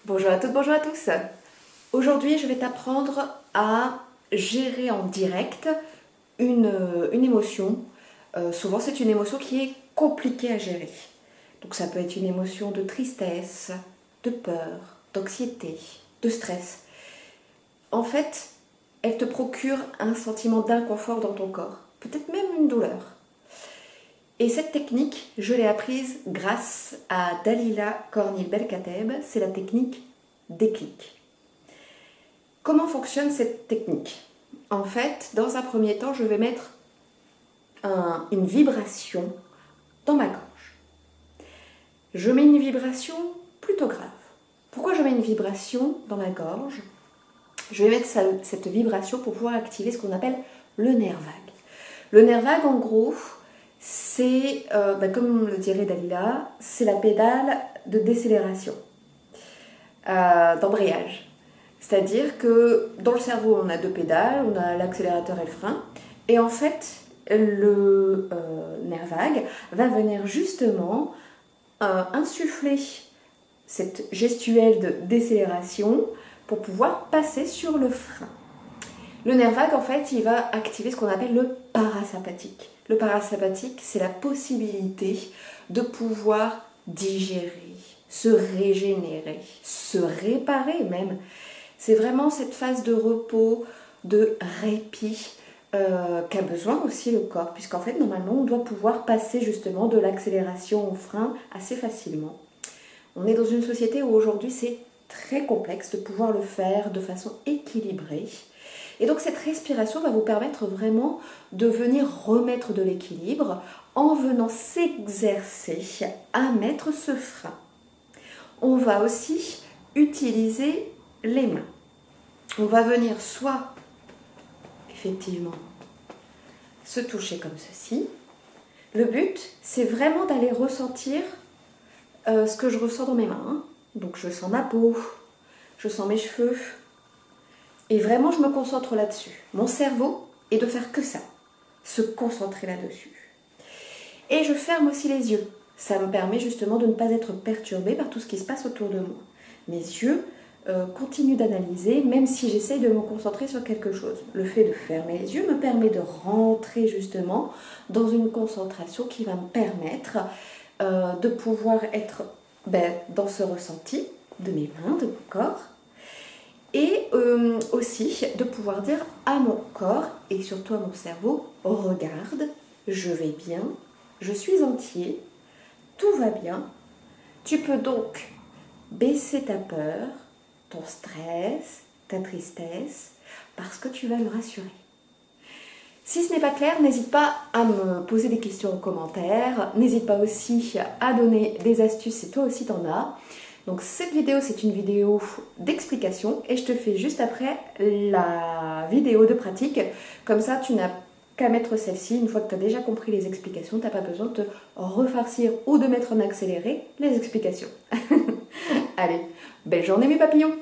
Bonjour à toutes, bonjour à tous. Aujourd'hui, je vais t'apprendre à gérer en direct une émotion. Souvent, c'est une émotion qui est compliquée à gérer. Donc, ça peut être une émotion de tristesse, de peur, d'anxiété, de stress. En fait, elle te procure un sentiment d'inconfort dans ton corps, peut-être même une douleur. Et cette technique, je l'ai apprise grâce à Dalila Cornil Belkacem, c'est la technique déclic. Comment fonctionne cette technique? En fait, dans un premier temps, je vais mettre une vibration dans ma gorge. Je mets une vibration plutôt grave. Pourquoi je mets une vibration dans ma gorge? Je vais mettre cette vibration pour pouvoir activer ce qu'on appelle le nerf vague. Le nerf vague, en gros, c'est, comme le dirait Dalila, c'est la pédale de décélération, d'embrayage. C'est-à-dire que dans le cerveau, on a deux pédales, on a l'accélérateur et le frein. Et en fait, le nerf vague va venir justement insuffler cette gestuelle de décélération pour pouvoir passer sur le frein. Le nerf vague, en fait, il va activer ce qu'on appelle le parasympathique. Le parasympathique, c'est la possibilité de pouvoir digérer, se régénérer, se réparer même. C'est vraiment cette phase de repos, de répit qu'a besoin aussi le corps, puisqu'en fait, normalement, on doit pouvoir passer justement de l'accélération au frein assez facilement. On est dans une société où aujourd'hui, c'est très complexe de pouvoir le faire de façon équilibrée. Et donc cette respiration va vous permettre vraiment de venir remettre de l'équilibre en venant s'exercer à mettre ce frein. On va aussi utiliser les mains. On va venir soit, effectivement, se toucher comme ceci. Le but, c'est vraiment d'aller ressentir ce que je ressens dans mes mains. Donc je sens ma peau, je sens mes cheveux. Et vraiment, je me concentre là-dessus. Mon cerveau est de faire que ça, se concentrer là-dessus. Et je ferme aussi les yeux. Ça me permet justement de ne pas être perturbée par tout ce qui se passe autour de moi. Mes yeux continuent d'analyser, même si j'essaye de me concentrer sur quelque chose. Le fait de fermer les yeux me permet de rentrer justement dans une concentration qui va me permettre de pouvoir être dans ce ressenti de mes mains, de mon corps, et aussi de pouvoir dire à mon corps et surtout à mon cerveau, regarde, je vais bien, je suis entier, tout va bien. Tu peux donc baisser ta peur, ton stress, ta tristesse, parce que tu vas le rassurer. Si ce n'est pas clair, n'hésite pas à me poser des questions en commentaire, n'hésite pas aussi à donner des astuces si toi aussi t'en as. Donc cette vidéo, c'est une vidéo d'explication et je te fais juste après la vidéo de pratique. Comme ça, tu n'as qu'à mettre celle-ci. Une fois que tu as déjà compris les explications, tu n'as pas besoin de te refarcir ou de mettre en accéléré les explications. Allez, belle journée mes papillons!